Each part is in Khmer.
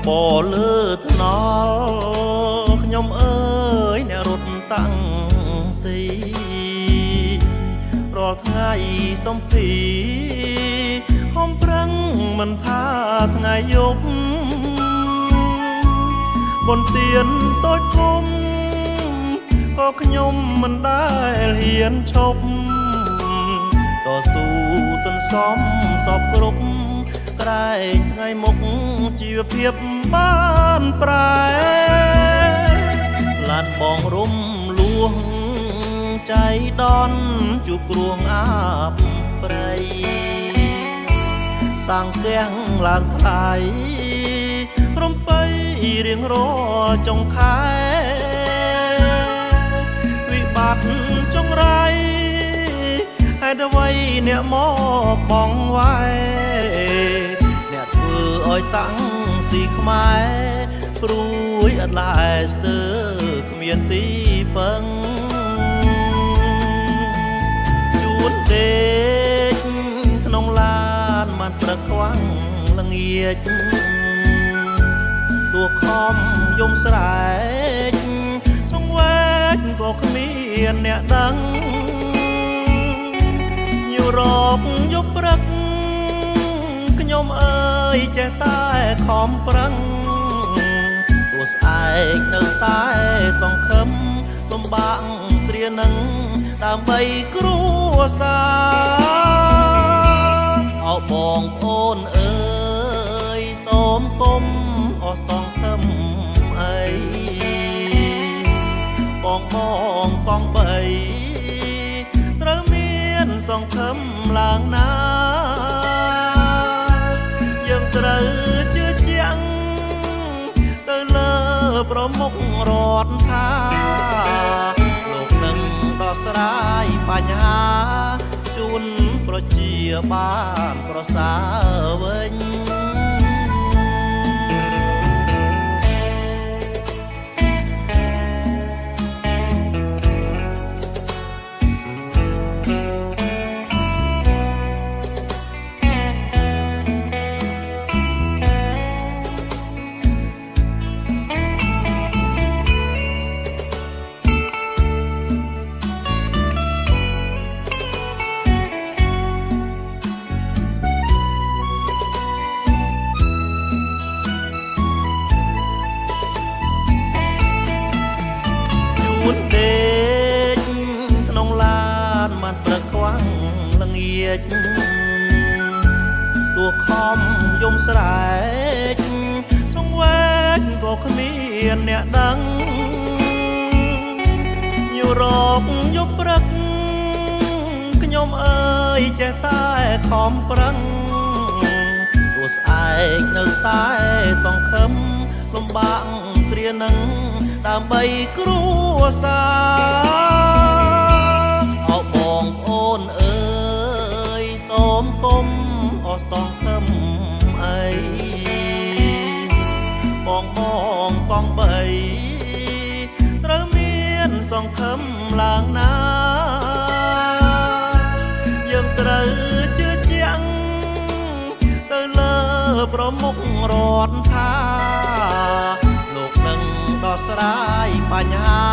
បលើថ្នល់ខ្ញុំអើយអ្នករត់តាំងស៊ីរាល់ថ្ងៃសំភីហំប្រឹងមិនថាថ្ងៃយប់បុណ្យទានតូចធំក៏ខ្ញុំមិនដែលហ៊ានឈប់តស៊ូសន្សំសពគ្រប់ក្រែងថ្ងៃមុខជីវភាពបានប្រែឡានបងរំលោះใจដន់ជួបគ្រួងអាបព្រៃសាំងផ្ទះឡើងថ្លៃរំបីរៀងរាល់ចុងខែវិបត្តិចង្រៃហេតុអ្វីអ្នកមកបងវាយអ្នកធ្វើឲ្យតាំងស៊ីខ្មែរព្រួយអត់ឡាយស្ទើរគ្មានទីពឹងជួនដេកក្នុងឡានបានព្រឹកខ្វាំងល្ងាចទួខំយំស្រែកសង្វេកក៏គ្មានអ្នកដឹងញូរកយប់ព្រឹកខ្ញុំអើយចេះតែខំប្រឹងទោះស្អែកនៅតែសង្ឃឹមលំបាកគ្រានឹងដើម្បីគ្រួសារអោបងប្អូនអើយសូមគុំអស់សង្ឃឹមអីបងកងបីត្រូវមានសង្ឃឹមឡើងណាយើងត្រូវជឿជាក់ទៅលើប្រមុខរដ្ឋថាលោកនឹងដោះស្រាយបញ្ហាជូនប្រជាបានប្រសើរវិញជួនដេកក្នុងឡានបានព្រឹកខ្វាំងល្ងាចទួខំយំស្រែកសង្វេកក៏គ្មានអ្នកដឹងញូរកយប់ព្រឹកខ្ញុំអើយចេះតែខំប្រឹងទោះស្អែកនៅតែសង្ឃឹមលំបាកគ្រានឹងដើម្បីគ្រួសារអោបងប្អូនអើយសូមគុំអស់សង្ឃឹមអីបងកងបីត្រូវមានសង្ឃឹមឡើងណាយើងត្រូវជឿជាក់ទៅលើប្រមុខរដ្ឋថាលោកនឹងដោះស្រាយបញ្ហា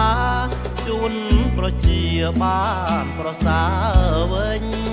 ជូនប្រជាបានប្រសើរវិញ